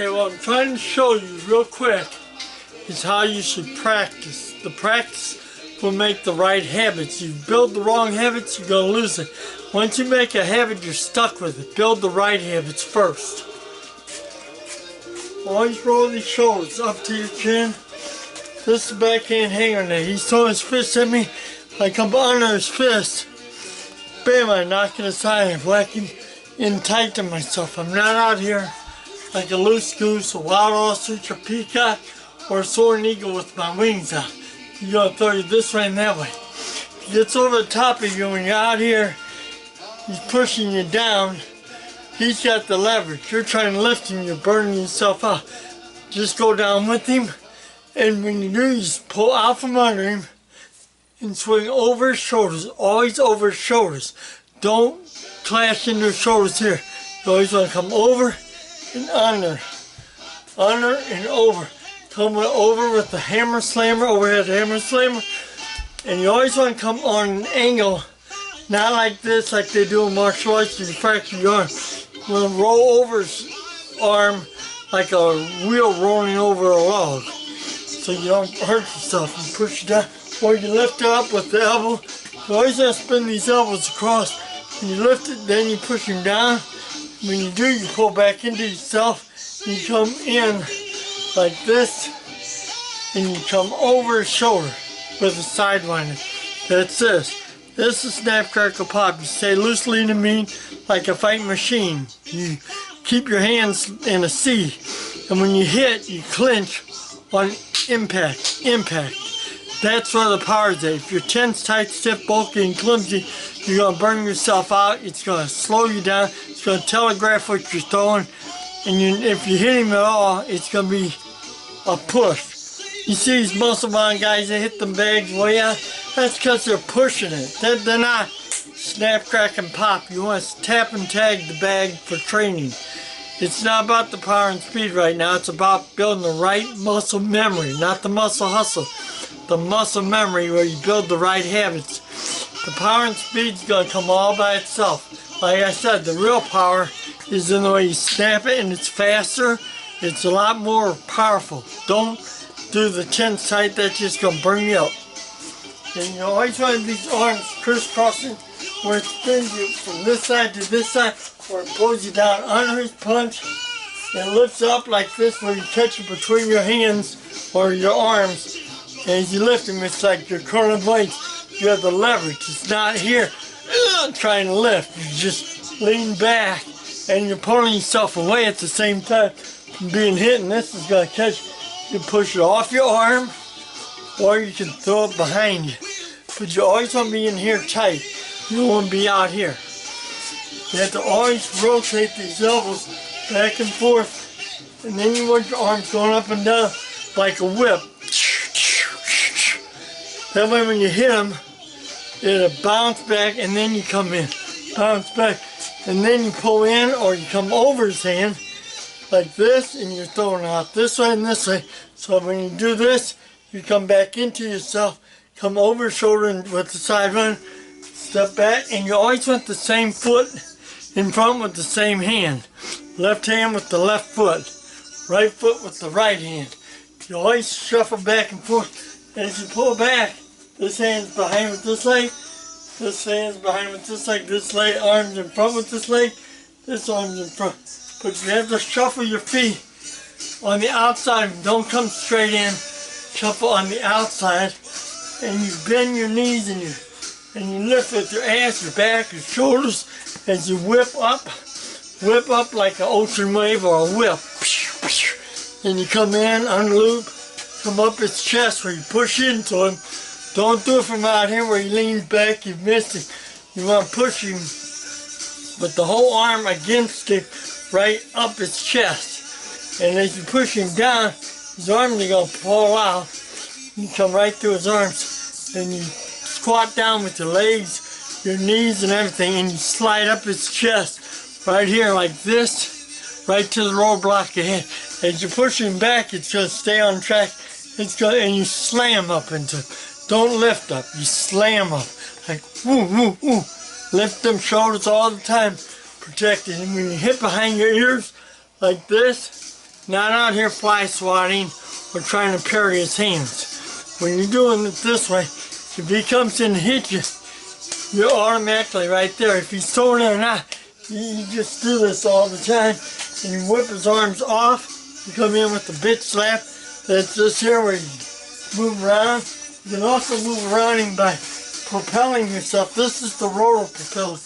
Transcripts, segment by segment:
Okay, what I'm trying to show you real quick is how you should practice. The practice will make the right habits. You build the wrong habits, you're going to lose it. Once you make a habit, you're stuck with it. Build the right habits first. Always roll these shoulders up to your chin. This is the backhand hanger now. He's throwing his fist at me. I come under his fist. Bam, I knock it aside. I'm whacking in tight to myself. I'm not out here like a loose goose, a wild ostrich, a peacock, or a soaring eagle with my wings out. You're going to throw you this way and that way. If he gets over the top of you when you're out here, he's pushing you down. He's got the leverage. You're trying to lift him, you're burning yourself out. Just go down with him, and when you do, you just pull out from under him and swing over his shoulders. Always over his shoulders. Don't clash into his shoulders here. You always want to come over and under and over. Come over with the hammer slammer, overhead hammer slammer. And you always want to come on an angle, not like this, like they do in martial arts, you fracture your arm. You want to roll over his arm like a wheel rolling over a log, so you don't hurt yourself. You push it down, or you lift it up with the elbow. You always want to spin these elbows across. When you lift it, then you push him down. When you do, you pull back into yourself. You come in like this, and you come over his shoulder with a sidewinder. That's this. This is snap, crackle, pop. You stay loosely to me like a fighting machine. You keep your hands in a C, and when you hit, you clinch on impact. That's where the power is at. If you're tense, tight, stiff, bulky, and clumsy, you're going to burn yourself out. It's going to slow you down. It's going to telegraph what you're throwing. And if you hit him at all, it's going to be a push. You see these muscle-bound guys that hit them bags way out? That's because they're pushing it. They're not snap, crack, and pop. You want to tap and tag the bag for training. It's not about the power and speed right now. It's about building the right muscle memory, not the muscle hustle. The muscle memory where you build the right habits. The power and speed is going to come all by itself. Like I said, the real power is in the way you snap it, and it's faster. It's a lot more powerful. Don't do the tense tight. That's just going to burn you up. And you always want these arms crisscrossing where it spins you from this side to this side, where it pulls you down under his punch. It lifts up like this where you catch it between your hands or your arms. And as you lift him, it's like you're curling blades. You have the leverage. It's not here trying to lift. You just lean back and you're pulling yourself away at the same time from being hit. And this is going to catch you. You push it off your arm, or you can throw it behind you. But you always want to be in here tight. You don't want to be out here. You have to always rotate these elbows back and forth. And then you want your arms going up and down like a whip. That way when you hit them, it'll bounce back and then you come in. Bounce back. And then you pull in or you come over his hand like this, and you're throwing out this way and this way. So when you do this, you come back into yourself, come over your shoulder and with the side run, step back, and you always want the same foot in front with the same hand. Left hand with the left foot, right foot with the right hand. You always shuffle back and forth. As you pull back, this hand's behind with this leg, this hand's behind with this leg, this leg, arms in front with this leg, this arm's in front. But you have to shuffle your feet on the outside. Don't come straight in. Shuffle on the outside, and you bend your knees and you lift with your ass, your back, your shoulders as you whip up like an ocean wave or a whip. And you come in, unloop, come up his chest where you push into him. Don't do it from out here where he leans back, you missed it. You want to push him with the whole arm against it, right up his chest. And as you push him down, his arms are going to fall out. You come right through his arms. And you squat down with your legs, your knees and everything, and you slide up his chest right here like this, right to the roadblock ahead. As you push him back, it's going to stay on track. And you slam up into him. Don't lift up, you slam up. Like woo, woo, woo. Lift them shoulders all the time. Protect it. And when you hit behind your ears like this, Not out here fly swatting or trying to parry his hands. When you're doing it this way, if he comes in and hits you, you're automatically right there. If he's throwing it or not, you just do this all the time. And you whip his arms off. You come in with the bitch slap. That's this here where you move around. You can also move around him by propelling yourself. This is the rotor propeller.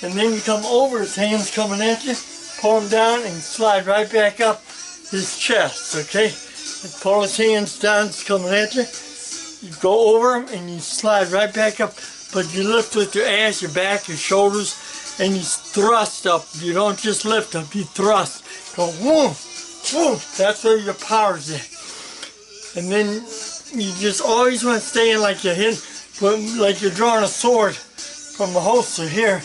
And then you come over his hands coming at you, pull him down and slide right back up his chest, okay? And pull his hands down, it's coming at you. You go over him and you slide right back up. But you lift with your ass, your back, your shoulders, and you thrust up. You don't just lift up, you thrust. Go whoom, whoom. That's where your power's at. And then you just always want to stay in like you're hitting, like you're drawing a sword from the holster here.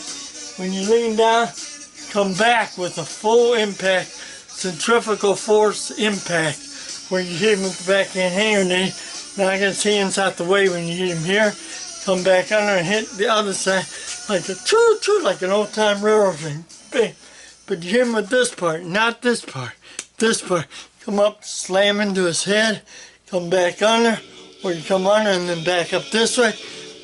When you lean down, come back with a full impact, centrifugal force impact, where you hit him with the backhand hanger knee. Knock his hands out the way when you hit him here. Come back under and hit the other side like a choo-choo, like an old-time railroad thing. Bang. But you hit him with this part, not this part. This part. Come up, slam into his head, come back under, or you come under and then back up this way,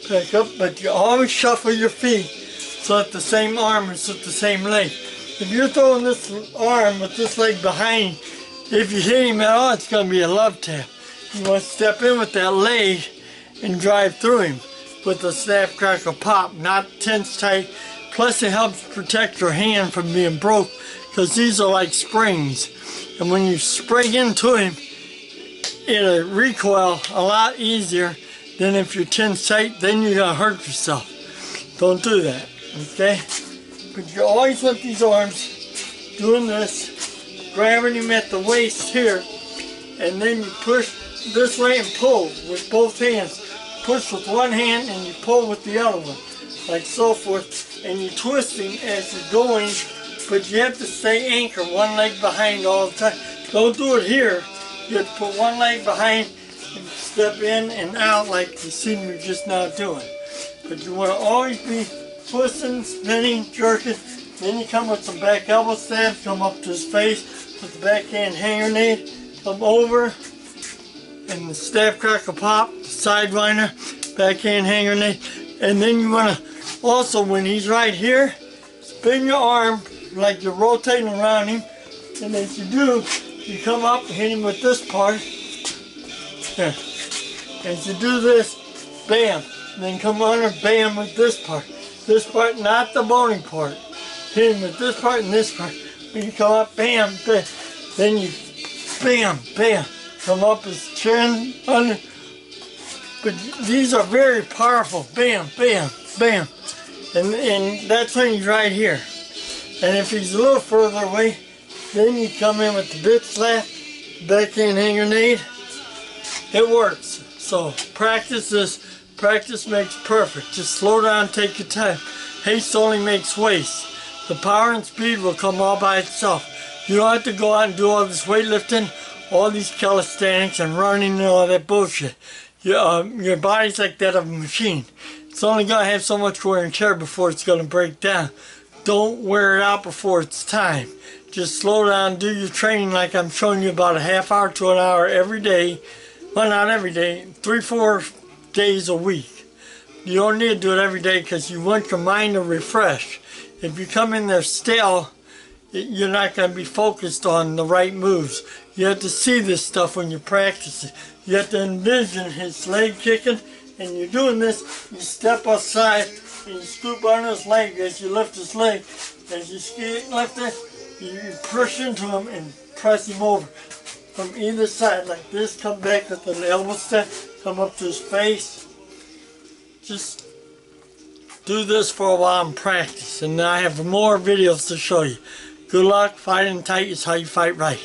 back up, but you always shuffle your feet so that the same arm is with the same leg. If you're throwing this arm with this leg behind, if you hit him at all, it's going to be a love tap. You want to step in with that leg and drive through him with a snap, crackle, pop, not tense tight. Plus it helps protect your hand from being broke because these are like springs. And when you spring into him, it'll recoil a lot easier than if you're tense tight, then you're going to hurt yourself. Don't do that, okay? But you always want these arms doing this, grabbing him at the waist here, and then you push this way and pull with both hands. Push with one hand and you pull with the other one, like so forth. And you twist him as you're going, but you have to stay anchored, one leg behind all the time. Don't do it here. You have to put one leg behind and step in and out like you see me just now doing. But you want to always be twisting, spinning, jerking. Then you come with some back elbow stabs, come up to his face with the backhand hanger knee, come over, and the stab, crackle, pop, the sidewinder, backhand hanger knee. And then you want to also, when he's right here, spin your arm like you're rotating around him. And as you do, you come up and hit him with this part. Here. As you do this, bam. And then come under, bam, with this part. This part, not the bony part. Hit him with this part and this part. When you come up, bam, bam. Then you, bam, bam. Come up his chin, under. But these are very powerful. Bam, bam, bam. And that's when he's right here. And if he's a little further away, then you come in with the bitch slap, backhand hanger knee. It works. So practice this. Practice makes perfect. Just slow down, take your time. Haste only makes waste. The power and speed will come all by itself. You don't have to go out and do all this weightlifting, all these calisthenics and running and all that bullshit. Your body's like that of a machine. It's only going to have so much wear and tear before it's going to break down. Don't wear it out before it's time. Just slow down, do your training like I'm showing you, about a half hour to an hour every day. Well, not every day, 3-4 days a week. You don't need to do it every day because you want your mind to refresh. If you come in there stale, you're not going to be focused on the right moves. You have to see this stuff when you practice it. You have to envision his leg kicking, and you're doing this, you step aside and you scoop under his leg as you lift his leg. As you lift it, you push into him and press him over. From either side like this, come back with an elbow step, come up to his face. Just do this for a while and practice, and I have more videos to show you. Good luck. Fighting tight is how you fight right.